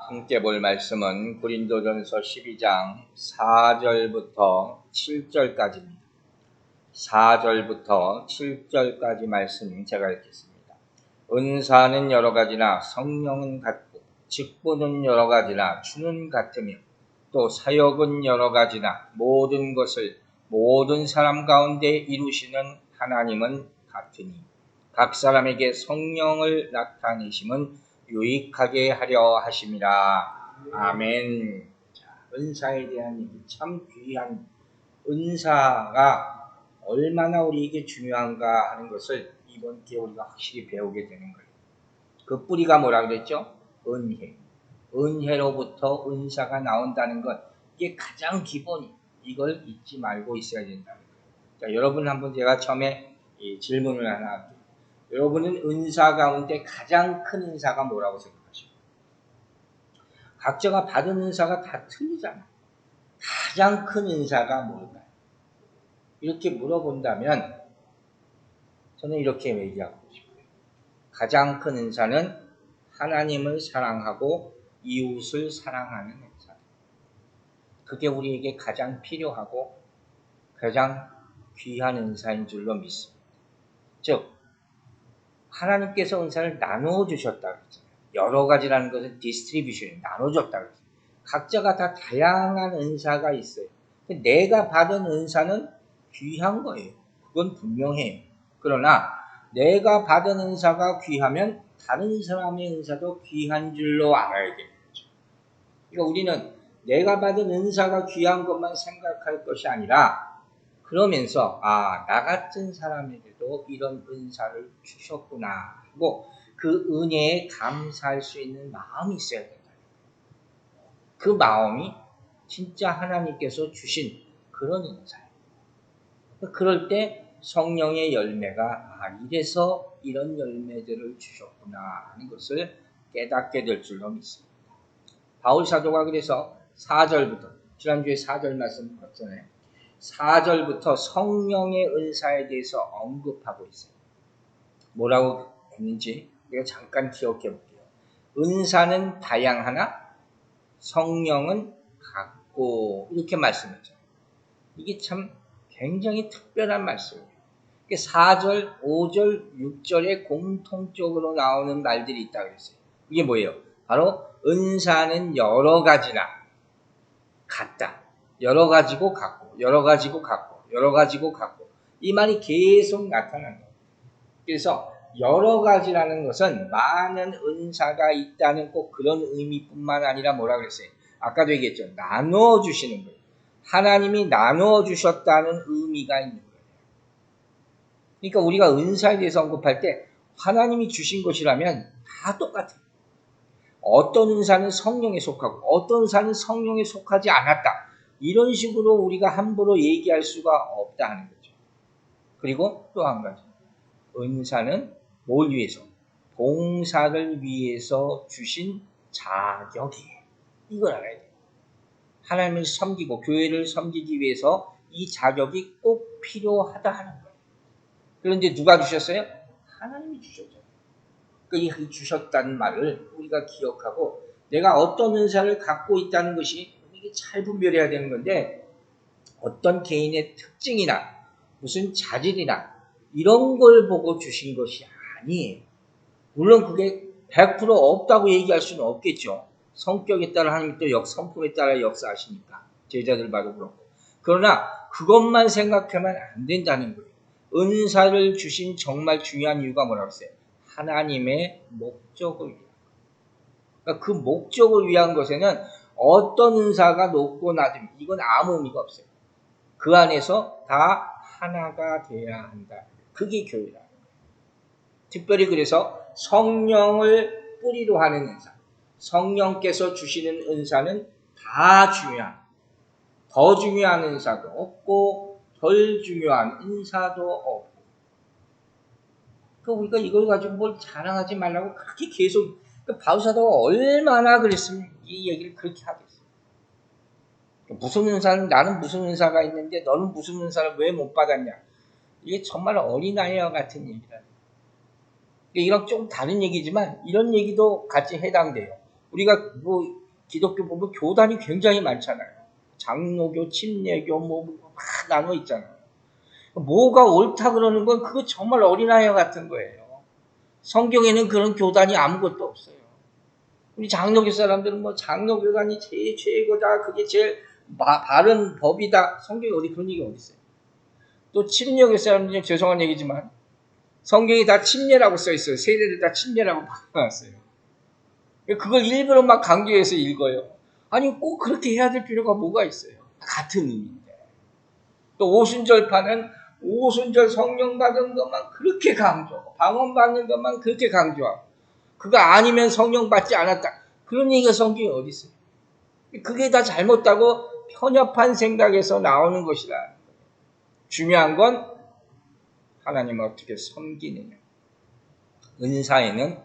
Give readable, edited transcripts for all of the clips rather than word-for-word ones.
함께 볼 말씀은 고린도전서 12장 4절부터 7절까지입니다. 4절부터 7절까지 말씀 제가 읽겠습니다. 은사는 여러 가지나 성령은 같고 직분은 여러 가지나 주는 같으며 또 사역은 여러 가지나 모든 것을 모든 사람 가운데 이루시는 하나님은 같으니 각 사람에게 성령을 나타내심은 유익하게 하려 하심이라. 아멘. 자, 은사에 대한 얘기, 참 귀한 은사가 얼마나 우리에게 중요한가 하는 것을 이번 기회에 우리가 확실히 배우게 되는 거예요. 그 뿌리가 뭐라 그랬죠? 은혜. 은혜로부터 은사가 나온다는 것, 이게 가장 기본이. 이걸 잊지 말고 있어야 된다는 거예요. 자, 여러분 한번 제가 처음에 질문을 하나 할게요. 여러분은 은사 가운데 가장 큰 은사가 뭐라고 생각하십니까? 각자가 받은 은사가 다 틀리잖아요. 가장 큰 은사가 뭘까요? 이렇게 물어본다면 저는 이렇게 얘기하고 싶어요. 가장 큰 은사는 하나님을 사랑하고 이웃을 사랑하는 은사. 그게 우리에게 가장 필요하고 가장 귀한 은사인 줄로 믿습니다. 즉 하나님께서 은사를 나누어 주셨다고 했잖아요. 여러 가지라는 것은 디스트리뷰션이 나눠줬다고 했어요. 각자가 다 다양한 은사가 있어요. 내가 받은 은사는 귀한 거예요. 그건 분명해요. 그러나 내가 받은 은사가 귀하면 다른 사람의 은사도 귀한 줄로 알아야 되는 거죠. 그러니까 우리는 내가 받은 은사가 귀한 것만 생각할 것이 아니라 그러면서 나 같은 사람에게도 이런 은사를 주셨구나 하고 그 은혜에 감사할 수 있는 마음이 있어야 된다. 그 마음이 진짜 하나님께서 주신 그런 은사예요. 그럴 때 성령의 열매가 이래서 이런 열매들을 주셨구나 하는 것을 깨닫게 될 줄로 믿습니다. 바울 사도가 그래서 4절부터 지난주에 4절 말씀 봤잖아요. 4절부터 성령의 은사에 대해서 언급하고 있어요. 뭐라고 했는지 우리가 잠깐 기억해 볼게요. 은사는 다양하나 성령은 같고 이렇게 말씀했죠. 이게 참 굉장히 특별한 말씀이에요. 4절, 5절, 6절에 공통적으로 나오는 말들이 있다고 했어요. 이게 뭐예요? 바로 은사는 여러 가지나 같다. 여러 가지고 같고, 여러 가지고 같고, 여러 가지고 같고. 이 말이 계속 나타나는 거예요. 그래서 여러 가지라는 것은 많은 은사가 있다는 꼭 그런 의미뿐만 아니라 뭐라 그랬어요? 아까도 얘기했죠. 나누어 주시는 거예요. 하나님이 나누어 주셨다는 의미가 있는 거예요. 그러니까 우리가 은사에 대해서 언급할 때 하나님이 주신 것이라면 다 똑같아요. 어떤 은사는 성령에 속하고 어떤 은사는 성령에 속하지 않았다. 이런 식으로 우리가 함부로 얘기할 수가 없다는 거죠. 그리고 또 한 가지. 은사는 뭘 위해서? 봉사를 위해서 주신 자격이에요. 이걸 알아야 돼요. 하나님을 섬기고 교회를 섬기기 위해서 이 자격이 꼭 필요하다 하는 거예요. 그런데 누가 주셨어요? 하나님이 주셨죠. 이 주셨다는 말을 우리가 기억하고 내가 어떤 은사를 갖고 있다는 것이 이게 잘 분별해야 되는 건데 어떤 개인의 특징이나 무슨 자질이나 이런 걸 보고 주신 것이 아니에요. 물론 그게 100% 없다고 얘기할 수는 없겠죠. 성격에 따라 하나님이 또 성품에 따라 역사하시니까 제자들 봐도 그렇고. 그러나 그것만 생각하면 안 된다는 거예요. 은사를 주신 정말 중요한 이유가 뭐라고 했어요? 하나님의 목적을 위한. 그러니까 그 목적을 위한 것에는 어떤 은사가 높고 낮음 이건 아무 의미가 없어요. 그 안에서 다 하나가 돼야 한다. 그게 교회라는 거예요. 특별히 그래서 성령을 뿌리로 하는 은사, 성령께서 주시는 은사는 다 중요한, 더 중요한 은사도 없고 덜 중요한 은사도 없고. 우리가 이걸 가지고 뭘 자랑하지 말라고 그렇게 계속 바울 사도가 얼마나 그랬으면 이 얘기를 그렇게 하겠어요. 무슨 은사는 나는 무슨 은사가 있는데 너는 무슨 은사를 왜 못 받았냐? 이게 정말 어린아이와 같은 얘기라는 거예요. 이랑 좀 다른 얘기지만 이런 얘기도 같이 해당돼요. 우리가 뭐 기독교 보면 교단이 굉장히 많잖아요. 장로교, 침례교 막 나눠 있잖아요. 뭐가 옳다 그러는 건 그거 정말 어린아이 같은 거예요. 성경에는 그런 교단이 아무것도 없어요. 우리 장로교 사람들은 뭐 장로교단이 제일 최고다, 그게 제일 바른 법이다. 성경에 어디 그런 얘기 어디 있어요? 또 침례교 사람들은 죄송한 얘기지만 성경이 다 침례라고 써 있어요. 세례를 다 침례라고 바꿔놨어요. 그걸 일부러 막 강조해서 읽어요. 아니 꼭 그렇게 해야 될 필요가 뭐가 있어요? 같은 의미인데. 또 오순절파는 오순절 성령 받은 것만 그렇게 강조하고 방언 받는 것만 그렇게 강조하고 그거 아니면 성령 받지 않았다. 그런 얘기가 성경에 어디 있어요? 그게 다 잘못하고 편협한 생각에서 나오는 것이다. 중요한 건 하나님을 어떻게 섬기느냐. 은사에는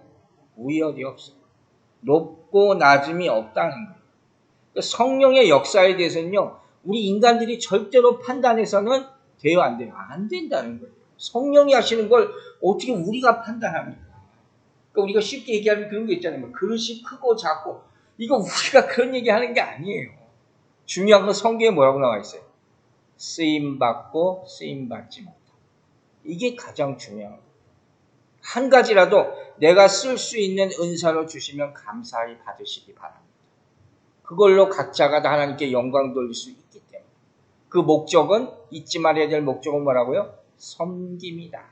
우열이 없어요. 높고 낮음이 없다는 거예요. 성령의 역사에 대해서는요, 우리 인간들이 절대로 판단해서는 돼요, 안 돼요? 안 된다는 거예요. 성령이 하시는 걸 어떻게 우리가 판단합니까? 그러니까 우리가 쉽게 얘기하면 그런 거 있잖아요. 뭐 그릇이 크고 작고. 이거 우리가 그런 얘기 하는 게 아니에요. 중요한 건 성경에 뭐라고 나와 있어요? 쓰임받고 쓰임받지 못하고. 이게 가장 중요한 거예요. 한 가지라도 내가 쓸 수 있는 은사로 주시면 감사히 받으시기 바랍니다. 그걸로 각자가 다 하나님께 영광 돌릴 수 있기 때문에. 그 목적은, 잊지 말아야 될 목적은 뭐라고요? 섬김이다.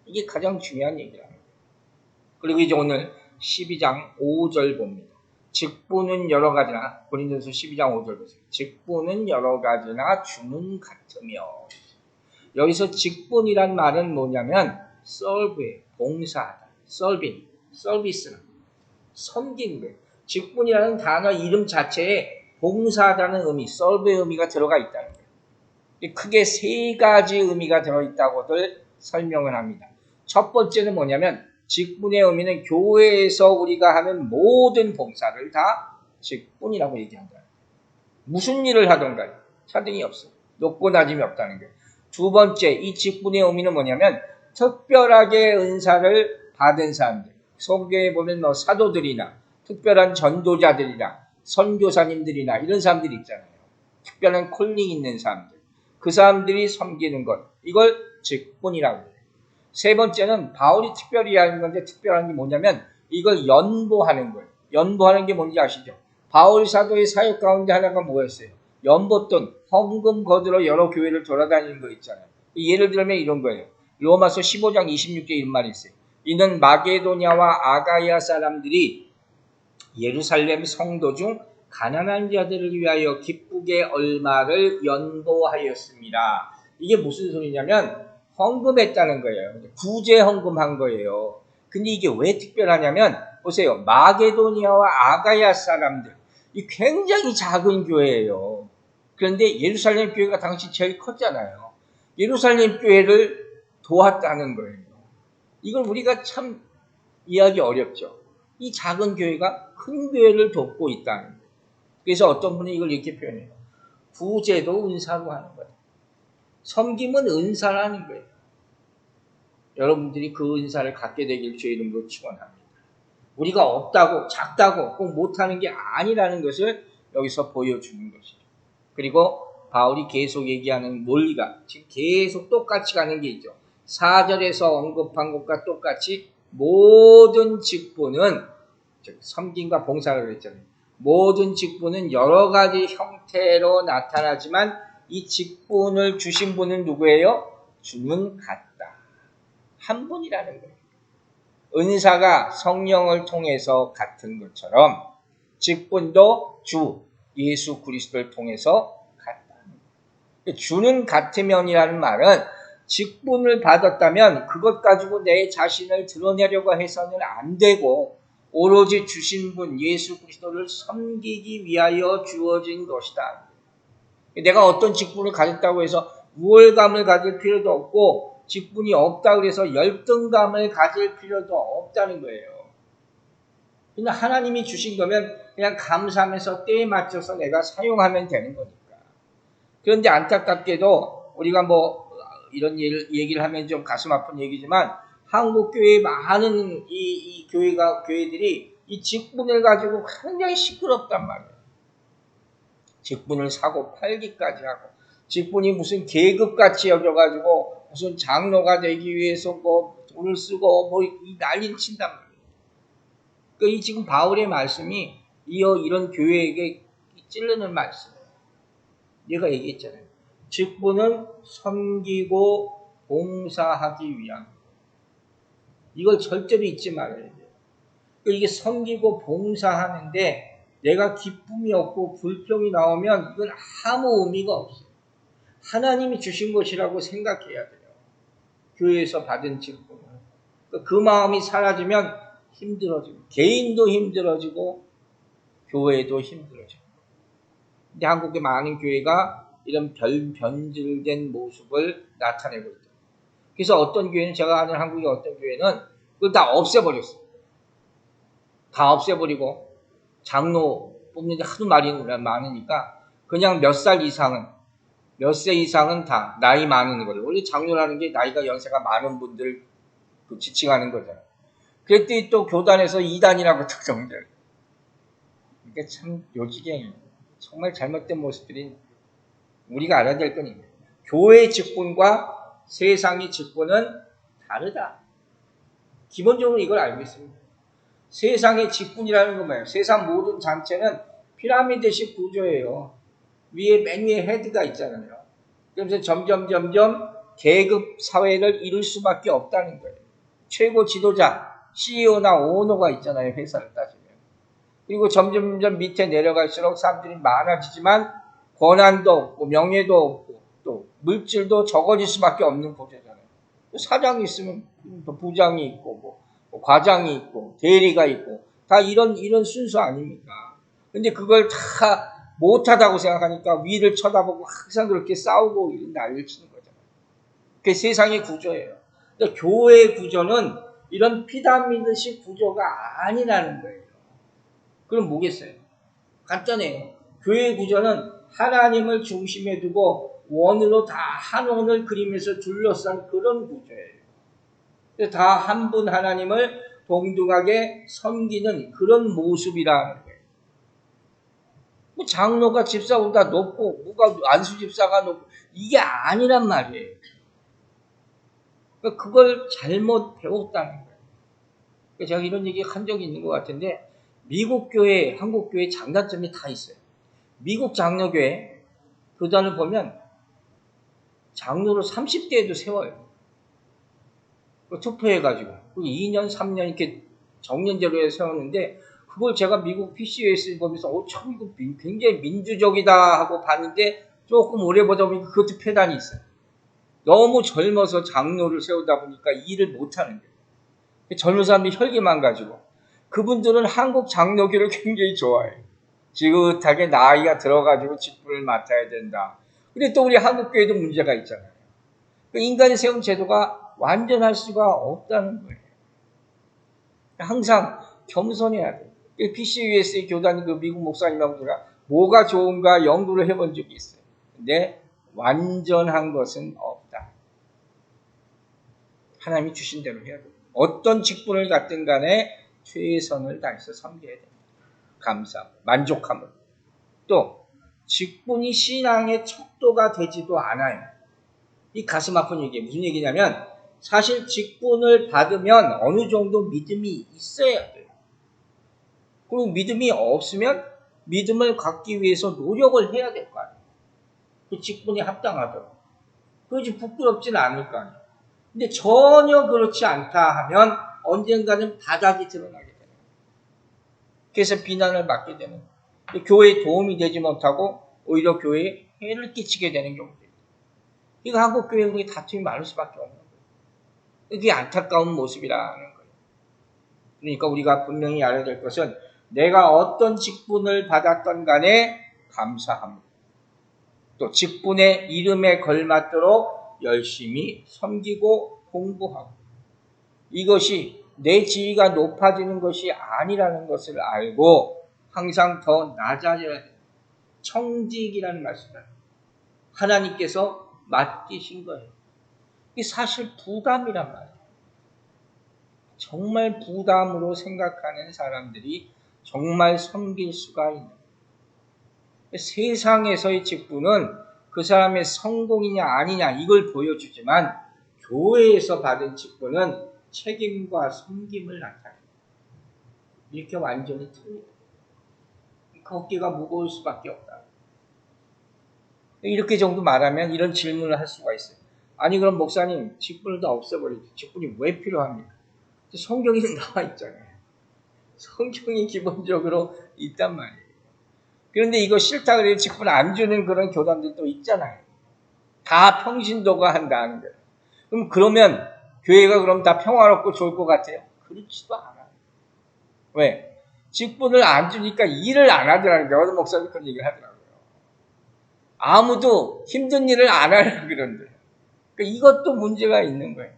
이게 가장 중요한 얘기라는 거예요. 그리고 이제 오늘 12장 5절 봅니다. 직분은 여러 가지나, 고린도서 12장 5절 보세요. 직분은 여러 가지나 주는 같으며. 여기서 직분이란 말은 뭐냐면 serve에 봉사하다, serving, 서비스는 섬기는 거예요. 직분이라는 단어 이름 자체에 봉사하다는 의미, serve의 의미가 들어가 있다는 거예요. 크게 세 가지 의미가 들어있다고들 설명을 합니다. 첫 번째는 뭐냐면 직분의 의미는 교회에서 우리가 하는 모든 봉사를 다 직분이라고 얘기한다. 무슨 일을 하던가 차등이 없어요. 높고 낮음이 없다는 거예요. 두 번째, 이 직분의 의미는 뭐냐면 특별하게 은사를 받은 사람들. 성경에 보면 뭐 사도들이나 특별한 전도자들이나 선교사님들이나 이런 사람들이 있잖아요. 특별한 콜링 있는 사람들. 그 사람들이 섬기는 것. 이걸 직분이라고 해요. 세 번째는 바울이 특별히 하는 건데 특별한 게 뭐냐면 이걸 연보하는 거예요. 연보하는 게 뭔지 아시죠? 바울 사도의 사역 가운데 하나가 뭐였어요? 연보돈, 헌금 거두러 여러 교회를 돌아다니는 거 있잖아요. 예를 들면 이런 거예요. 로마서 15장 26절 이런 말이 있어요. 이는 마게도냐와 아가야 사람들이 예루살렘 성도 중 가난한 자들을 위하여 기쁘게 얼마를 연보하였습니다. 이게 무슨 소리냐면 헌금했다는 거예요. 구제 헌금한 거예요. 근데 이게 왜 특별하냐면 보세요. 마게도니아와 아가야 사람들 이 굉장히 작은 교회예요. 그런데 예루살렘 교회가 당시 제일 컸잖아요. 예루살렘 교회를 도왔다는 거예요. 이걸 우리가 참 이해하기 어렵죠. 이 작은 교회가 큰 교회를 돕고 있다는 거예요. 그래서 어떤 분이 이걸 이렇게 표현해요. 구제도 은사로 하는 거예요. 섬김은 은사라는 거예요. 여러분들이 그 은사를 갖게 되길 주의 이름으로 축원합니다. 우리가 없다고 작다고 꼭 못하는 게 아니라는 것을 여기서 보여주는 것이죠. 그리고 바울이 계속 얘기하는 논리가 지금 계속 똑같이 가는 게 있죠. 4절에서 언급한 것과 똑같이 모든 직분은 즉 섬김과 봉사를 했잖아요. 모든 직분은 여러 가지 형태로 나타나지만 이 직분을 주신 분은 누구예요? 주는 같다. 한 분이라는 거예요. 은사가 성령을 통해서 같은 것처럼 직분도 주 예수 그리스도를 통해서 같다는 거예요. 주는 같으면이라는 말은 직분을 받았다면 그것 가지고 내 자신을 드러내려고 해서는 안 되고 오로지 주신 분 예수 그리스도를 섬기기 위하여 주어진 것이다. 내가 어떤 직분을 가졌다고 해서 우월감을 가질 필요도 없고 직분이 없다고 해서 열등감을 가질 필요도 없다는 거예요. 그냥 하나님이 주신 거면 그냥 감사하면서 때에 맞춰서 내가 사용하면 되는 거니까. 그런데 안타깝게도 우리가 뭐 이런 얘기를 하면 좀 가슴 아픈 얘기지만 한국 교회의 많은 이 교회들이 이 직분을 가지고 굉장히 시끄럽단 말이에요. 직분을 사고 팔기까지 하고, 직분이 무슨 계급같이 여겨가지고 무슨 장로가 되기 위해서 뭐 돈을 쓰고 뭐 이 난리를 친단 말이에요. 그러니까 이 지금 바울의 말씀이 이런 교회에게 찌르는 말씀이에요. 얘가 얘기했잖아요. 직분은 섬기고 봉사하기 위함. 이걸 절대로 잊지 말아야 돼요. 이게 섬기고 봉사하는데 내가 기쁨이 없고 불평이 나오면 이건 아무 의미가 없어요. 하나님이 주신 것이라고 생각해야 돼요. 교회에서 받은 직분을. 그 마음이 사라지면 힘들어지고 개인도 힘들어지고 교회도 힘들어지고. 근데 한국의 많은 교회가 이런 변질된 모습을 나타내고 있다. 그래서 어떤 교회는, 제가 아는 한국의 어떤 교회는 그걸 다 없애버렸어요. 다 없애버리고 장로 뽑는데 하도 말이 많으니까 그냥 몇 세 이상은 다 나이 많은 거예요. 원래 장로라는 게 나이가 연세가 많은 분들 지칭하는 거잖아요. 그랬더니 또 교단에서 이단이라고 특정돼요. 그러니까 참 요지경, 정말 잘못된 모습들이 우리가 알아야 될 건 있네요. 교회의 직분과 세상의 직분은 다르다. 기본적으로 이걸 알고 있습니다. 세상의 직분이라는 건 뭐예요? 세상 모든 잔체는 피라미드식 구조예요. 맨 위에 헤드가 있잖아요. 그래서 점점 계급 사회를 이룰 수밖에 없다는 거예요. 최고 지도자, CEO나 오너가 있잖아요. 회사를 따지면. 그리고 점점 밑에 내려갈수록 사람들이 많아지지만 권한도 없고 명예도 없고 또 물질도 적어질 수밖에 없는 구조잖아요. 사장이 있으면 부장이 있고 뭐 과장이 있고 대리가 있고 다 이런 순서 아닙니까? 근데 그걸 다 못하다고 생각하니까 위를 쳐다보고 항상 그렇게 싸우고 이런 난리를 치는 거잖아요. 그게 세상의 구조예요. 근데 교회의 구조는 이런 피라미드식 구조가 아니라는 거예요. 그럼 뭐겠어요? 간단해요. 교회의 구조는 하나님을 중심에 두고 원으로 다 한 원을 그리면서 둘러싼 그런 구조예요. 다 한 분 하나님을 동등하게 섬기는 그런 모습이라는 거예요. 뭐 장로가 집사보다 높고 뭐가 안수 집사가 높고 이게 아니란 말이에요. 그걸 잘못 배웠다는 거예요. 제가 이런 얘기 한 적이 있는 것 같은데 미국 교회, 한국 교회 장단점이 다 있어요. 미국 장로교회 교단을 보면 장로를 30대에도 세워요. 투표해가지고 2년, 3년 이렇게 정년제로 세웠는데 그걸 제가 미국 PCUS 보면서 참 이거 굉장히 민주적이다 하고 봤는데 조금 오래 보다 보니까 그것도 폐단이 있어요. 너무 젊어서 장로를 세우다 보니까 일을 못하는 거예요. 젊은 사람들이 혈기만 가지고 그분들은 한국 장로교를 굉장히 좋아해요. 지긋하게 나이가 들어가지고 직분을 맡아야 된다. 근데 또 우리 한국교회도 문제가 있잖아요. 인간이 세운 제도가 완전할 수가 없다는 거예요. 항상 겸손해야 돼요. PCUSA 교단 그 미국 목사님하고 제가 뭐가 좋은가 연구를 해본 적이 있어요. 근데 완전한 것은 없다. 하나님이 주신 대로 해야 돼요. 어떤 직분을 갖든 간에 최선을 다해서 섬겨야 됩니다. 감사, 만족함을. 또 직분이 신앙의 척도가 되지도 않아요. 이 가슴 아픈 얘기예요. 무슨 얘기냐면 사실 직분을 받으면 어느 정도 믿음이 있어야 돼요. 그리고 믿음이 없으면 믿음을 갖기 위해서 노력을 해야 될 거 아니에요. 그 직분이 합당하도록. 그것이 부끄럽지는 않을 거 아니에요. 근데 전혀 그렇지 않다 하면 언젠가는 바닥이 드러나게 되는 거예요. 그래서 비난을 받게 되는 거예요. 교회에 도움이 되지 못하고 오히려 교회에 해를 끼치게 되는 경우도 있어요. 이거 한국 교회들이 다툼이 많을 수밖에 없는 거예요. 이게 안타까운 모습이라는 거예요. 그러니까 우리가 분명히 알아야 될 것은 내가 어떤 직분을 받았던 간에 감사합니다. 또 직분의 이름에 걸맞도록 열심히 섬기고 공부하고 이것이 내 지위가 높아지는 것이 아니라는 것을 알고 항상 더 낮아져야 돼요. 청직이라는 말씀을 하나님께서 맡기신 거예요. 이게 사실 부담이란 말이에요. 정말 부담으로 생각하는 사람들이 정말 섬길 수가 있는 거예요. 세상에서의 직분은 그 사람의 성공이냐 아니냐 이걸 보여주지만 교회에서 받은 직분은 책임과 섬김을 나타내요. 이렇게 완전히 틀립니다. 어깨가 무거울 수밖에 없다. 이렇게 정도 말하면 이런 질문을 할 수가 있어요. 아니 그럼 목사님 직분을 다 없애버리죠. 직분이 왜 필요합니까? 성경에는 나와 있잖아요. 성경이 기본적으로 있단 말이에요. 그런데 이거 싫다 그래서 직분 안 주는 그런 교단들도 있잖아요. 다 평신도가 한다는 거예요. 그러면 교회가 그럼 다 평화롭고 좋을 것 같아요? 그렇지도 않아요. 왜? 직분을 안 주니까 일을 안 하더라고요. 어느 목사님 그런 얘기를 하더라고요. 아무도 힘든 일을 안 하려고 그러는데. 그러니까 이것도 문제가 있는 거예요.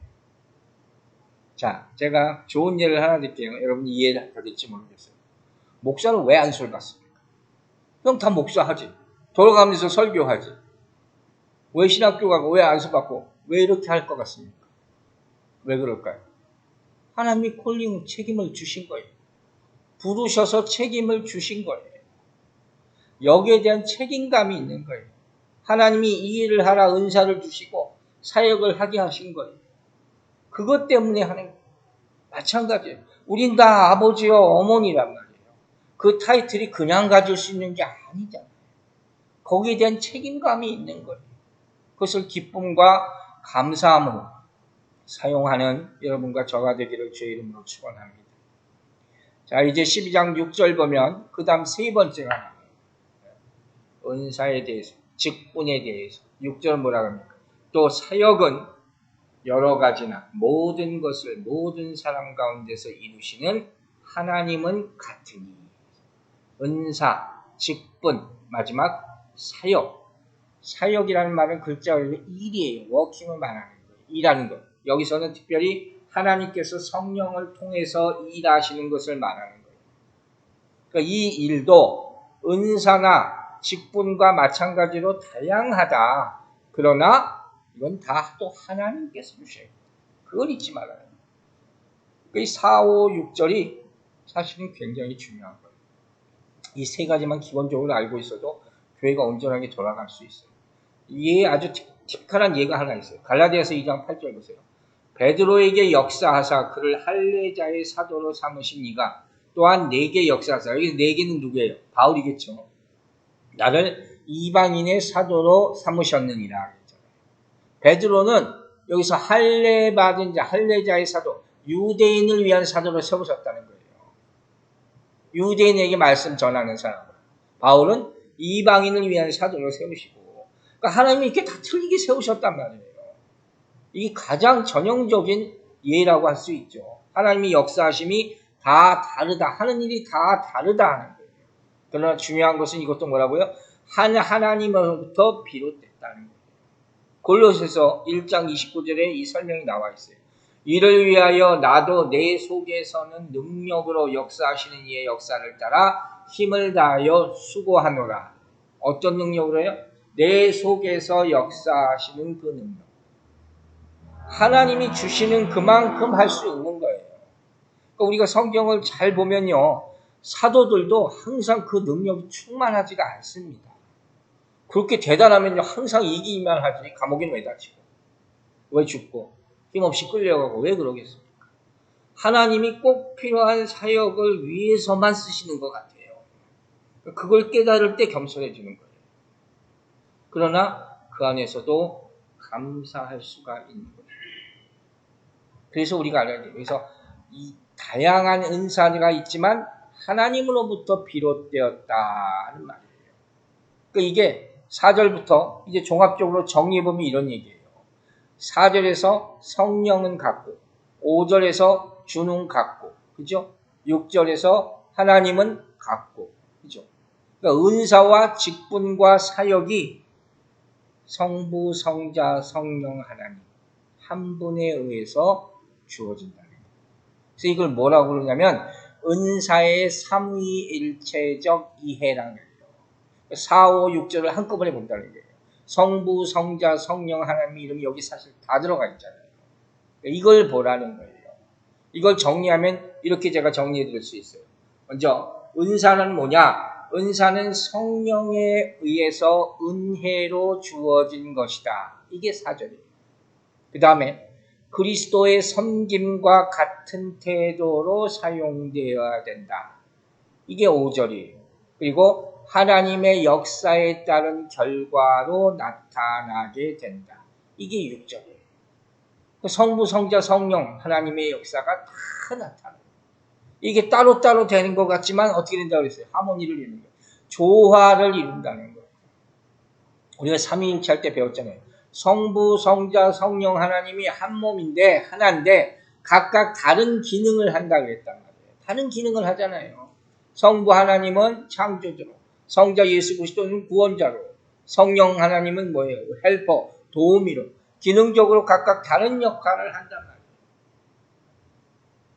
자, 제가 좋은 예를 하나 드릴게요. 여러분이 이해가 될지 모르겠어요. 목사는 왜 안수를 받습니까? 그럼 다 목사하지. 돌아가면서 설교하지. 왜 신학교 가고 왜 안수 받고 왜 이렇게 할 것 같습니까? 왜 그럴까요? 하나님이 콜링 책임을 주신 거예요. 부르셔서 책임을 주신 거예요. 여기에 대한 책임감이 있는 거예요. 하나님이 이 일을 하라 은사를 주시고 사역을 하게 하신 거예요. 그것 때문에 하는 거예요. 마찬가지예요. 우린 다 아버지요 어머니란 말이에요. 그 타이틀이 그냥 가질 수 있는 게 아니잖아요. 거기에 대한 책임감이 있는 거예요. 그것을 기쁨과 감사함으로 사용하는 여러분과 저가 되기를 주의 이름으로 축원합니다. 자, 이제 12장 6절 보면 그 다음 세 번째가 나와요. 은사에 대해서, 직분에 대해서. 6절 뭐라 합니까? 또 사역은 여러 가지나 모든 것을 모든 사람 가운데서 이루시는 하나님은 같으니. 은사, 직분, 마지막 사역. 사역이라는 말은 글자로 일이에요. 워킹을 말하는 거예요. 일하는 것. 여기서는 특별히 하나님께서 성령을 통해서 일하시는 것을 말하는 거예요. 그러니까 이 일도 은사나 직분과 마찬가지로 다양하다. 그러나 이건 다 또 하나님께서 주셔야 돼요. 그걸 잊지 말아요. 그 4, 5, 6절이 사실은 굉장히 중요한 거예요. 이 세 가지만 기본적으로 알고 있어도 교회가 온전하게 돌아갈 수 있어요. 이게 아주 특별한 예가 하나 있어요. 갈라디아서 2장 8절 보세요. 베드로에게 역사하사 그를 할례자의 사도로 삼으신 이가 또한 내게 역사하사. 여기 내게는 누구예요? 바울이겠죠. 나를 이방인의 사도로 삼으셨느니라. 베드로는 여기서 할례 받은 자, 할례자의 사도, 유대인을 위한 사도로 세우셨다는 거예요. 유대인에게 말씀 전하는 사람. 바울은 이방인을 위한 사도로 세우시고, 그러니까 하나님이 이렇게 다 틀리게 세우셨단 말이에요. 이게 가장 전형적인 예라고 할 수 있죠. 하나님이 역사하심이 다 다르다. 하는 일이 다 다르다 하는 거예요. 그러나 중요한 것은 이것도 뭐라고요? 하나님으로부터 비롯됐다는 거예요. 골로새서 1장 29절에 이 설명이 나와 있어요. 이를 위하여 나도 내 속에서는 능력으로 역사하시는 이의 역사를 따라 힘을 다하여 수고하노라. 어떤 능력으로요? 내 속에서 역사하시는 그 능력. 하나님이 주시는 그만큼 할 수 있는 거예요. 그러니까 우리가 성경을 잘 보면요. 사도들도 항상 그 능력이 충만하지가 않습니다. 그렇게 대단하면요. 항상 이기기만 하지. 감옥에 왜 다치고. 왜 죽고. 힘없이 끌려가고. 왜 그러겠습니까? 하나님이 꼭 필요한 사역을 위해서만 쓰시는 것 같아요. 그걸 깨달을 때 겸손해지는 거예요. 그러나 그 안에서도 감사할 수가 있는 거예요. 그래서 우리가 알아야 돼요. 그래서 이 다양한 은사가 있지만 하나님으로부터 비롯되었다는 말이에요. 그러니까 이게 4절부터 이제 종합적으로 정리해보면 이런 얘기예요. 4절에서 성령은 같고 5절에서 주는 같고 그죠? 6절에서 하나님은 같고 그죠? 그러니까 은사와 직분과 사역이 성부, 성자, 성령 하나님 한 분에 의해서 주어진다는 거예요. 그래서 이걸 뭐라고 그러냐면 은사의 삼위일체적 이해라는 거예요. 4, 5, 6절을 한꺼번에 본다는 거예요. 성부, 성자, 성령 하나님 이름이 여기 사실 다 들어가 있잖아요. 이걸 보라는 거예요. 이걸 정리하면 이렇게 제가 정리해 드릴 수 있어요. 먼저 은사는 뭐냐? 은사는 성령에 의해서 은혜로 주어진 것이다. 이게 4절이에요. 그 다음에 그리스도의 섬김과 같은 태도로 사용되어야 된다. 이게 5절이에요. 그리고 하나님의 역사에 따른 결과로 나타나게 된다. 이게 6절이에요. 성부, 성자, 성령, 하나님의 역사가 다 나타나요. 이게 따로따로 되는 것 같지만 어떻게 된다고 그랬어요? 하모니를 이루는 거예요. 조화를 이룬다는 거예요. 우리가 삼위일체 할 때 배웠잖아요. 성부, 성자, 성령 하나님이 한 몸인데 하나인데 각각 다른 기능을 한다고 그랬단 말이에요. 다른 기능을 하잖아요. 성부 하나님은 창조주로, 성자 예수 그리스도는 구원자로, 성령 하나님은 뭐예요? 헬퍼, 도우미로. 기능적으로 각각 다른 역할을 한단 말이에요.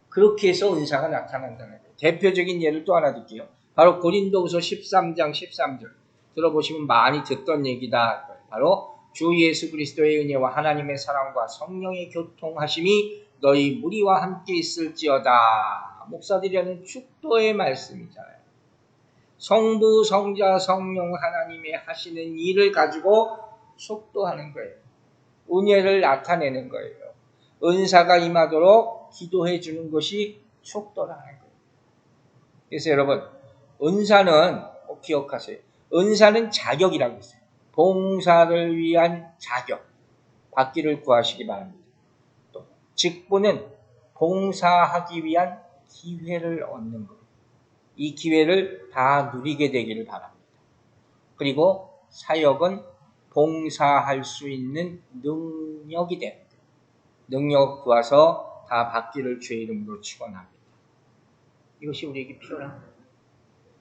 그렇게 해서 은사가 나타난다는 거예요. 대표적인 예를 또 하나 드릴게요. 바로 고린도후서 13장 13절. 들어보시면 많이 듣던 얘기다. 바로 주 예수 그리스도의 은혜와 하나님의 사랑과 성령의 교통하심이 너희 무리와 함께 있을지어다. 목사들이 하는 축도의 말씀이잖아요. 성부, 성자, 성령 하나님의 하시는 일을 가지고 축도하는 거예요. 은혜를 나타내는 거예요. 은사가 임하도록 기도해 주는 것이 축도라는 거예요. 그래서 여러분, 은사는 꼭 기억하세요. 은사는 자격이라고 했어요. 봉사를 위한 자격, 받기를 구하시기 바랍니다. 또 직분은 봉사하기 위한 기회를 얻는 거예요. 이 기회를 다 누리게 되기를 바랍니다. 그리고 사역은 봉사할 수 있는 능력이 됩니다. 능력 구하서 다 받기를 주의 이름으로 축원합니다. 이것이 우리에게 필요합니다.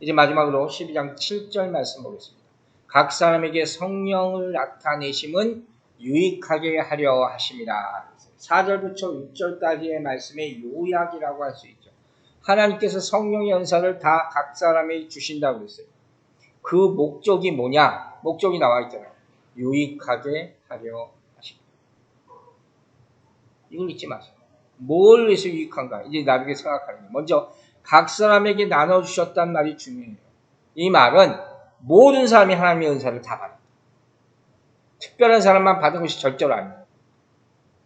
이제 마지막으로 12장 7절 말씀 보겠습니다. 각 사람에게 성령을 나타내심은 유익하게 하려 하심이라. 4절부터 6절까지의 말씀의 요약이라고 할 수 있죠. 하나님께서 성령의 은사를 다 각 사람에게 주신다고 했어요. 그 목적이 뭐냐? 목적이 나와 있잖아요. 유익하게 하려 하십니다. 이걸 잊지 마세요. 뭘 위해서 유익한가? 이제 나중에 생각하는 거예요. 먼저 각 사람에게 나눠주셨다는 말이 중요해요. 이 말은 모든 사람이 하나님의 은사를 다 받아요. 특별한 사람만 받은 것이 절대로 아니에요.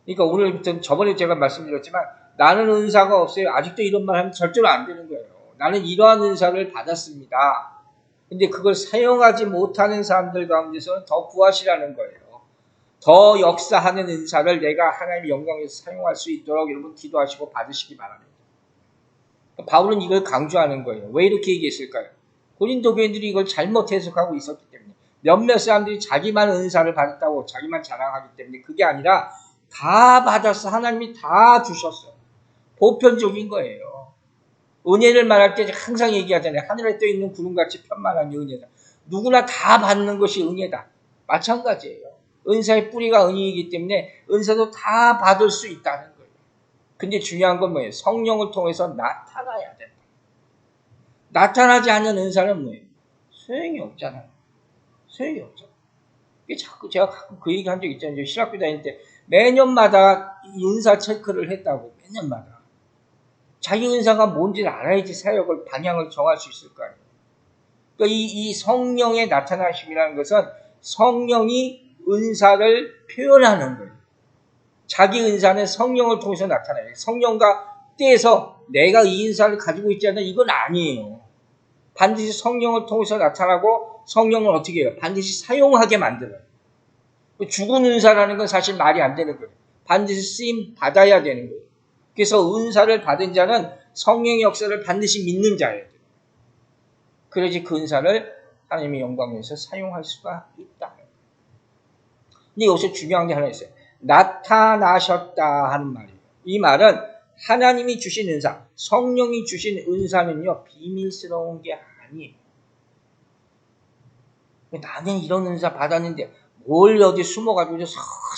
그러니까 오늘부터 저번에 제가 말씀드렸지만 나는 은사가 없어요. 아직도 이런 말 하면 절대로 안 되는 거예요. 나는 이러한 은사를 받았습니다. 근데 그걸 사용하지 못하는 사람들 가운데서는 더 구하시라는 거예요. 더 역사하는 은사를 내가 하나님의 영광에서 사용할 수 있도록 여러분 기도하시고 받으시기 바랍니다. 바울은 이걸 강조하는 거예요. 왜 이렇게 얘기했을까요? 고린도 교인들이 이걸 잘못 해석하고 있었기 때문에 몇몇 사람들이 자기만 은사를 받았다고 자기만 자랑하기 때문에 그게 아니라 다 받았어. 하나님이 다 주셨어. 보편적인 거예요. 은혜를 말할 때 항상 얘기하잖아요. 하늘에 떠 있는 구름같이 편만한 은혜다. 누구나 다 받는 것이 은혜다. 마찬가지예요. 은사의 뿌리가 은혜이기 때문에 은사도 다 받을 수 있다는 거예요. 근데 중요한 건 뭐예요? 성령을 통해서 나타나야 된다. 나타나지 않는 은사는 뭐예요? 소용이 없잖아요. 소용이 없죠. 제가 가끔 그 얘기 한 적 있잖아요. 신학교 다닐 때 매년마다 은사 체크를 했다고. 매년마다. 자기 은사가 뭔지를 알아야지 사역을 방향을 정할 수 있을 거 아니에요. 그러니까 이 성령의 나타나심이라는 것은 성령이 은사를 표현하는 거예요. 자기 은사는 성령을 통해서 나타나요. 성령과 떼서 내가 이 은사를 가지고 있지 않는 이건 아니에요. 반드시 성령을 통해서 나타나고 성령을 어떻게 해요? 반드시 사용하게 만들어요. 죽은 은사라는 건 사실 말이 안 되는 거예요. 반드시 쓰임 받아야 되는 거예요. 그래서 은사를 받은 자는 성령의 역사를 반드시 믿는 자예요. 그래야지 그 은사를 하나님의 영광을 위해서 사용할 수가 있다. 근데 여기서 중요한 게 하나 있어요. 나타나셨다 하는 말이에요. 이 말은 하나님이 주신 은사, 성령이 주신 은사는요, 비밀스러운 게 아니에요. 나는 이런 은사 받았는데 뭘 어디 숨어가지고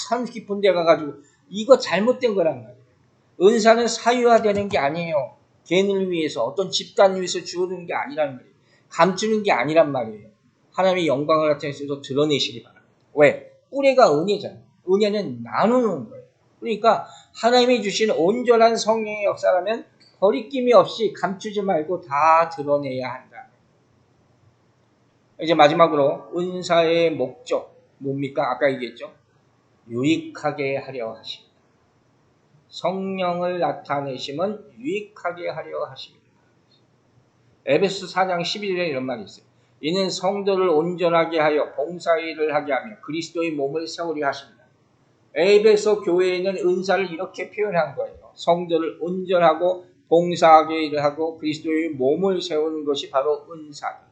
산 깊은 데 가가지고 이거 잘못된 거란 말이에요. 은사는 사유화되는 게 아니에요. 개인을 위해서 어떤 집단을 위해서 주어지는 게 아니란 말이에요. 감추는 게 아니란 말이에요. 하나님의 영광을 나타내셔서 드러내시기 바랍니다. 왜? 뿌리가 은혜잖아요. 은혜는 나누는 거예요. 그러니까 하나님이 주신 온전한 성령의 역사라면 거리낌이 없이 감추지 말고 다 드러내야 한다. 이제 마지막으로 은사의 목적 뭡니까? 아까 얘기했죠. 유익하게 하려 하십니다. 성령을 나타내심은 유익하게 하려 하십니다. 에베소 4장 11절에 이런 말이 있어요. 이는 성도를 온전하게 하여 봉사일을 하게 하며 그리스도의 몸을 세우려 하십니다. 에베소 교회에는 은사를 이렇게 표현한 거예요. 성도를 온전하고 봉사하게 일을 하고 그리스도의 몸을 세우는 것이 바로 은사다.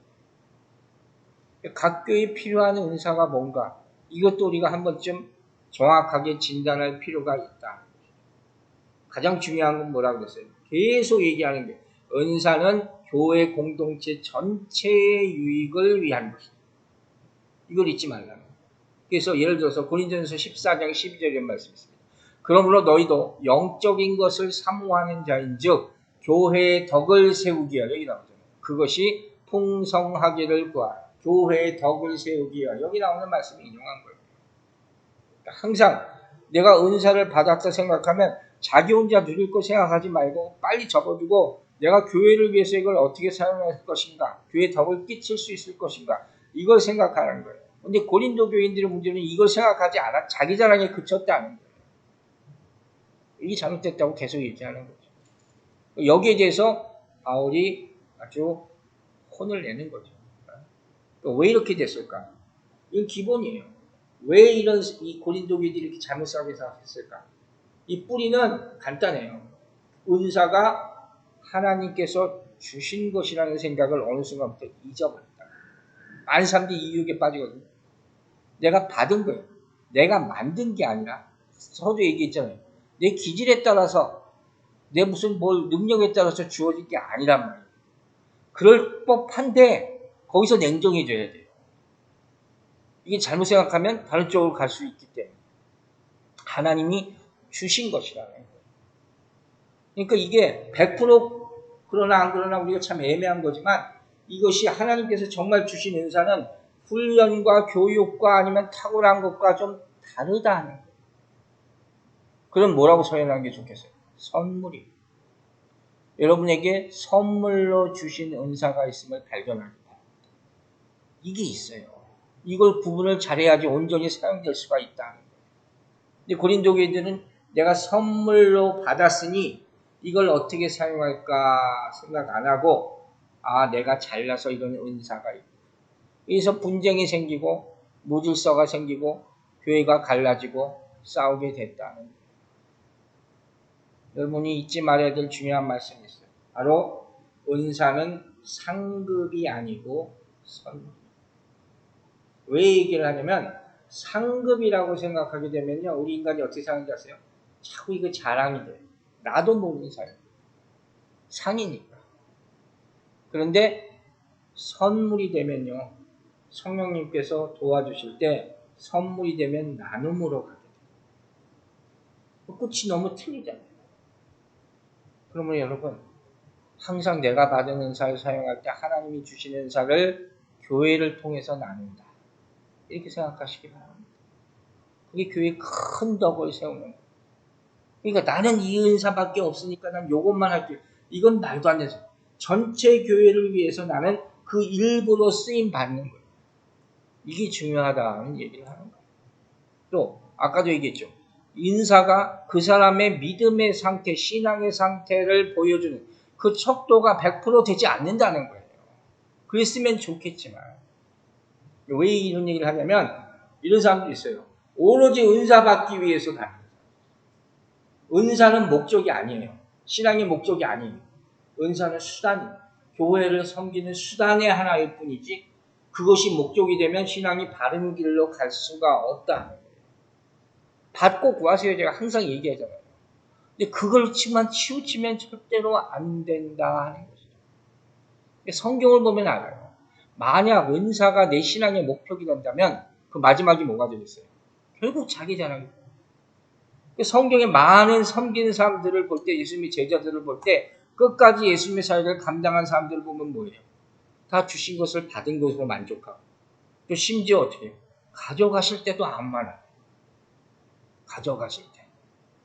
각 교회에 필요한 은사가 뭔가 이것도 우리가 한 번쯤 정확하게 진단할 필요가 있다. 가장 중요한 건 뭐라고 그랬어요? 계속 얘기하는 게 은사는 교회 공동체 전체의 유익을 위한 것이다. 이걸 잊지 말라는 거예요. 그래서 예를 들어서 고린도전서 14장 12절에 말씀이 있습니다. 그러므로 너희도 영적인 것을 사모하는 자인즉 교회의 덕을 세우기 위하여 여기 나오잖아요. 그것이 풍성하기를 구하라. 교회의 덕을 세우기 위하여 여기 나오는 말씀을 인용한 거예요. 항상 내가 은사를 받았다 생각하면 자기 혼자 누릴 거 생각하지 말고 빨리 접어두고 내가 교회를 위해서 이걸 어떻게 사용할 것인가, 교회에 덕을 끼칠 수 있을 것인가 이걸 생각하는 거예요. 근데 고린도 교인들의 문제는 이걸 생각하지 않아 자기 자랑에 그쳤다는 거예요. 이게 잘못됐다고 계속 얘기하는 거죠. 여기에 대해서 바울이 아주 혼을 내는 거죠. 왜 이렇게 됐을까? 이건 기본이에요. 왜 이 고린도 교인들이 이렇게 잘못하게 생각했을까? 이 뿌리는 간단해요. 은사가 하나님께서 주신 것이라는 생각을 어느 순간부터 잊어버렸다. 많은 사람들이 이 유혹에 빠지거든요. 내가 받은 거예요. 내가 만든 게 아니라 서도 얘기했잖아요. 내 기질에 따라서 내 무슨 능력에 따라서 주어진 게 아니란 말이에요. 그럴 법한데 거기서 냉정해져야 돼요. 이게 잘못 생각하면 다른 쪽으로 갈 수 있기 때문에 하나님이 주신 것이라는 거예요. 그러니까 이게 100% 그러나 안 그러나 우리가 참 애매한 거지만 이것이 하나님께서 정말 주신 은사는 훈련과 교육과 아니면 탁월한 것과 좀 다르다는 거예요. 그럼 뭐라고 설명하는 게 좋겠어요? 선물이. 여러분에게 선물로 주신 은사가 있음을 발견하기 바랍니다. 이게 있어요. 이걸 구분을 잘해야지 온전히 사용될 수가 있다는 거예요. 근데 고린도 교인들은 내가 선물로 받았으니 이걸 어떻게 사용할까 생각 안 하고 내가 잘나서 이런 은사가 있고 그래서 분쟁이 생기고 무질서가 생기고 교회가 갈라지고 싸우게 됐다는 거예요. 여러분이 잊지 말아야 될 중요한 말씀이 있어요. 바로 은사는 상급이 아니고 선물. 왜 얘기를 하냐면 상급이라고 생각하게 되면요. 우리 인간이 어떻게 사는지 아세요? 자꾸 이거 자랑이 돼요. 나도 모르는 사람. 상이니까. 그런데 선물이 되면요. 성령님께서 도와주실 때 선물이 되면 나눔으로 가게 돼요. 끝이 너무 틀리잖아요. 그러면 여러분 항상 내가 받은 은사를 사용할 때 하나님이 주신 은사를 교회를 통해서 나눈다. 이렇게 생각하시기 바랍니다. 그게 교회의 큰 덕을 세우는 거예요. 그러니까 나는 이 은사밖에 없으니까 난 이것만 할게요. 이건 말도 안 되죠. 전체 교회를 위해서 나는 그 일부로 쓰임 받는 거예요. 이게 중요하다는 얘기를 하는 거예요. 또 아까도 얘기했죠. 인사가 그 사람의 믿음의 상태, 신앙의 상태를 보여주는 그 척도가 100% 되지 않는다는 거예요. 그랬으면 좋겠지만 왜 이런 얘기를 하냐면 이런 사람도 있어요. 오로지 은사 받기 위해서 다닙니다. 은사는 목적이 아니에요. 신앙의 목적이 아니에요. 은사는 수단이에요. 교회를 섬기는 수단의 하나일 뿐이지 그것이 목적이 되면 신앙이 바른 길로 갈 수가 없다는 거예요. 받고 구하세요. 제가 항상 얘기하잖아요. 근데 그걸만 치우치면 절대로 안 된다 하는 것이죠. 성경을 보면 알아요. 만약 은사가 내 신앙의 목표가 된다면 그 마지막이 뭐가 되겠어요? 결국 자기 자랑이에요. 성경에 많은 섬기는 사람들을 볼 때, 예수님의 제자들을 볼 때 끝까지 예수님의 사역을 감당한 사람들을 보면 뭐예요? 다 주신 것을 받은 것으로 만족하고 또 심지어 어떻게 해요? 가져가실 때도 안 많아요. 가져가실 때.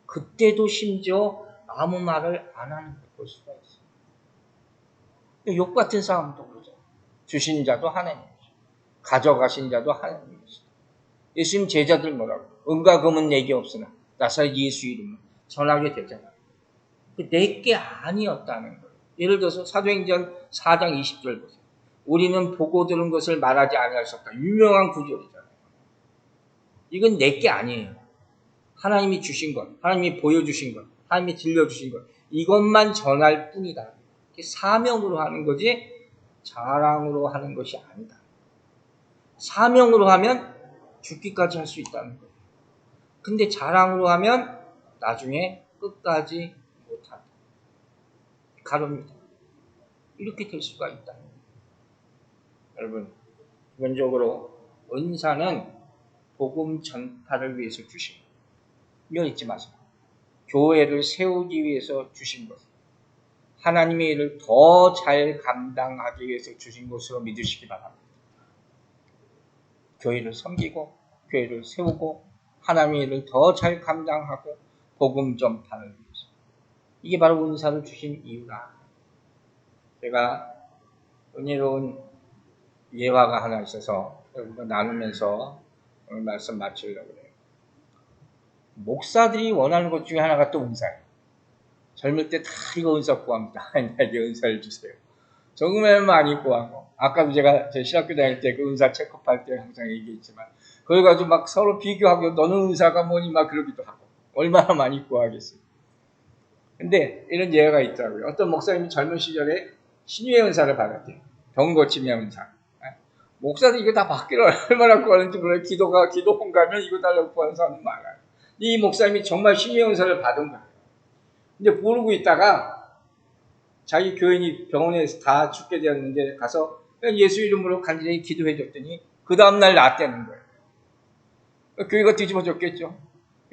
그때도 심지어 아무 말을 안 하는 걸 볼 수가 있어요. 욕 같은 싸움도 그러죠. 주신 자도 하나님이시죠. 가져가신 자도 하나님이시죠. 예수님 제자들 뭐라고? 은과 금은 내게 없으나 나사 예수 이름은 전하게 되잖아요. 내게 아니었다는 거예요. 예를 들어서 사도행전 4장 20절 보세요. 우리는 보고 들은 것을 말하지 아니할 수 없다. 유명한 구절이잖아요. 이건 내게 아니에요. 하나님이 주신 것, 하나님이 보여주신 것, 하나님이 들려주신 것, 이것만 전할 뿐이다. 사명으로 하는 거지 자랑으로 하는 것이 아니다. 사명으로 하면 죽기까지 할 수 있다는 거예요. 근데 자랑으로 하면 나중에 끝까지 못한다. 가릅니다. 이렇게 될 수가 있다. 여러분, 기본적으로 은사는 복음 전파를 위해서 주신 것. 이건 잊지 마세요. 교회를 세우기 위해서 주신 것. 하나님의 일을 더 잘 감당하기 위해서 주신 것으로 믿으시기 바랍니다. 교회를 섬기고 교회를 세우고 하나님의 일을 더 잘 감당하고 복음 전파를 위해서. 이게 바로 은사를 주신 이유다. 제가 은혜로운 예화가 하나 있어서 여러분과 나누면서 오늘 말씀 마치려고 해요. 목사들이 원하는 것 중에 하나가 또 은사예요. 젊을 때 다 이거 은사 구합니다. 하나님에게 은사를 주세요. 정말 많이 구하고, 아까도 제가 제 신학교 다닐 때 그 은사 체크할 때 항상 얘기했지만, 그걸 가지고 막 서로 비교하고, 너는 은사가 뭐니 막 그러기도 하고, 얼마나 많이 구하겠어요. 근데 이런 예화가 있더라고요. 어떤 목사님이 젊은 시절에 신유의 은사를 받았대요. 병 고침의 은사. 목사들 이거 다 받기를 얼마나 구하는지 몰라요. 기도원 가면 이거 달라고 구하는 사람이 많아요. 이 목사님이 정말 신유의 은사를 받은 거예요. 근데 모르고 있다가 자기 교인이 병원에서 다 죽게 되었는데 가서 예수 이름으로 간절히 기도해 줬더니 그 다음날 낫다는 거예요. 교회가 뒤집어졌겠죠.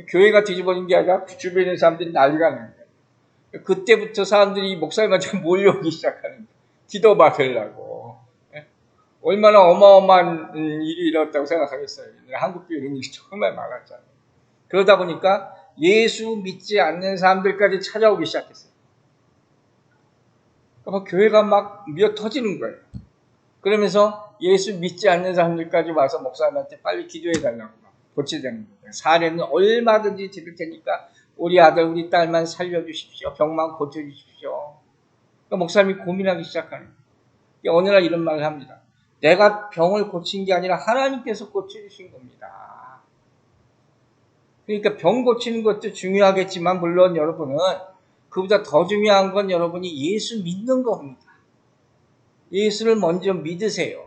교회가 뒤집어진 게 아니라 주변에 있는 사람들이 난리가 나는 거예요. 그때부터 사람들이 목사님한테 몰려오기 시작하는 거예요. 기도 받으려고. 얼마나 어마어마한 일이 일어났다고 생각하겠어요. 한국 교회 이런 일이 정말 많았잖아요. 그러다 보니까 예수 믿지 않는 사람들까지 찾아오기 시작했어요. 그러니까 교회가 막 미어 터지는 거예요. 그러면서 예수 믿지 않는 사람들까지 와서 목사님한테 빨리 기도해달라고 고치자는 거예요. 사례는 얼마든지 드릴 테니까 우리 아들 우리 딸만 살려주십시오. 병만 고쳐주십시오. 그러니까 목사님이 고민하기 시작하는 거예요. 어느 날 이런 말을 합니다. 내가 병을 고친 게 아니라 하나님께서 고쳐주신 겁니다. 그러니까 병 고치는 것도 중요하겠지만 물론 여러분은 그보다 더 중요한 건 여러분이 예수 믿는 겁니다. 예수를 먼저 믿으세요.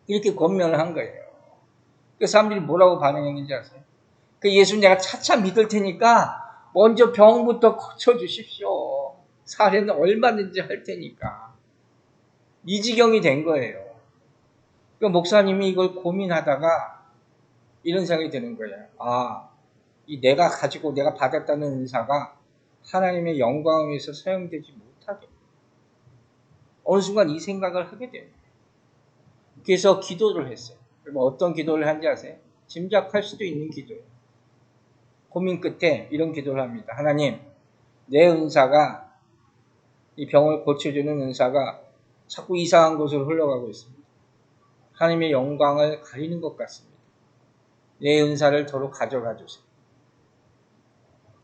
이렇게 권면을 한 거예요. 그 사람들이 뭐라고 반응했는지 아세요? 그 예수 내가 차차 믿을 테니까 먼저 병부터 고쳐주십시오. 사례는 얼마든지 할 테니까. 이 지경이 된 거예요. 그 목사님이 이걸 고민하다가 이런 생각이 드는 거예요. 이 내가 가지고 내가 받았다는 은사가 하나님의 영광을 위해서 사용되지 못하게. 어느 순간 이 생각을 하게 돼요. 그래서 기도를 했어요. 어떤 기도를 한지 아세요? 짐작할 수도 있는 기도예요. 고민 끝에 이런 기도를 합니다. 하나님, 내 은사가 이 병을 고쳐주는 은사가 자꾸 이상한 곳으로 흘러가고 있습니다. 하나님의 영광을 가리는 것 같습니다. 내 은사를 도로 가져가 주세요.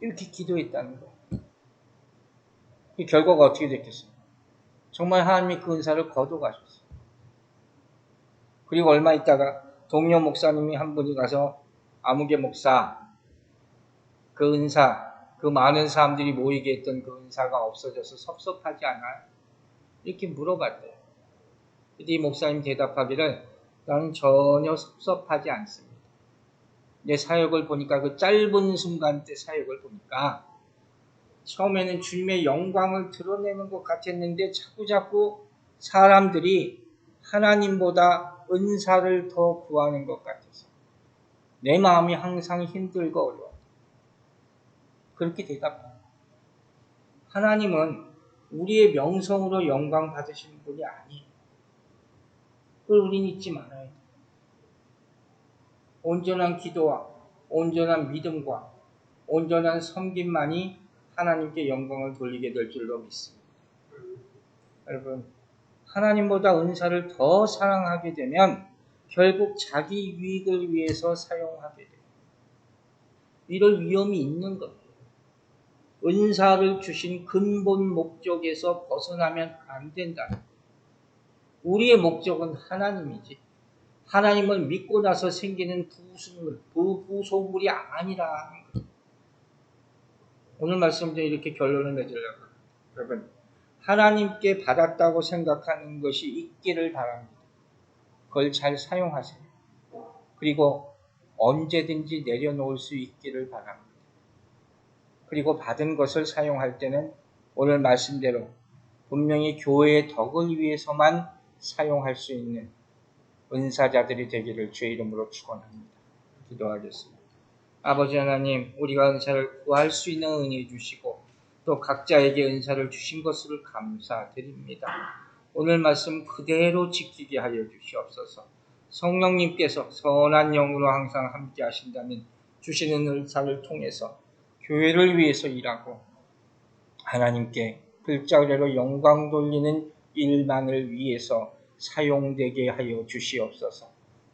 이렇게 기도했다는 거예요. 이 결과가 어떻게 됐겠어요? 정말 하나님이 그 은사를 거둬가셨어요. 그리고 얼마 있다가 동료 목사님이 한 분이 가서 아무개 목사, 그 은사, 그 많은 사람들이 모이게 했던 그 은사가 없어져서 섭섭하지 않아요? 이렇게 물어봤대요. 이 목사님 대답하기를 나는 전혀 섭섭하지 않습니다. 내 사역을 보니까 그 짧은 순간 때 사역을 보니까 처음에는 주님의 영광을 드러내는 것 같았는데 자꾸자꾸 사람들이 하나님보다 은사를 더 구하는 것 같아서 내 마음이 항상 힘들고 어려워요. 그렇게 대답합니다. 하나님은 우리의 명성으로 영광 받으시는 분이 아니에요. 그걸 우리는 잊지 말아야 돼요. 온전한 기도와 온전한 믿음과 온전한 섬김만이 하나님께 영광을 돌리게 될 줄로 믿습니다. 여러분, 하나님보다 은사를 더 사랑하게 되면 결국 자기 유익을 위해서 사용하게 돼요. 이럴 위험이 있는 거예요. 은사를 주신 근본 목적에서 벗어나면 안 된다. 우리의 목적은 하나님이지. 하나님을 믿고 나서 생기는 부소물이 아니라. 오늘 말씀 중에 이렇게 결론을 내주려고. 여러분, 하나님께 받았다고 생각하는 것이 있기를 바랍니다. 그걸 잘 사용하세요. 그리고 언제든지 내려놓을 수 있기를 바랍니다. 그리고 받은 것을 사용할 때는 오늘 말씀대로 분명히 교회의 덕을 위해서만 사용할 수 있는 은사자들이 되기를 주의 이름으로 축원합니다. 기도하겠습니다. 아버지 하나님, 우리가 은사를 구할 수 있는 은혜 주시고 또 각자에게 은사를 주신 것을 감사드립니다. 오늘 말씀 그대로 지키게 하여 주시옵소서. 성령님께서 선한 영으로 항상 함께 하신다면 주시는 은사를 통해서 교회를 위해서 일하고 하나님께 글자대로 영광 돌리는 일만을 위해서 사용되게 하여 주시옵소서.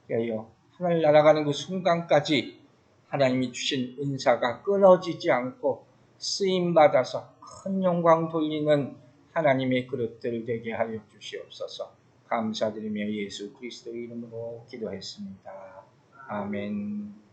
그리하여 하늘 날아가는 그 순간까지 하나님이 주신 은사가 끊어지지 않고 쓰임받아서 큰 영광 돌리는 하나님의 그릇들 되게 하여 주시옵소서. 감사드리며 예수 그리스도의 이름으로 기도했습니다. 아멘.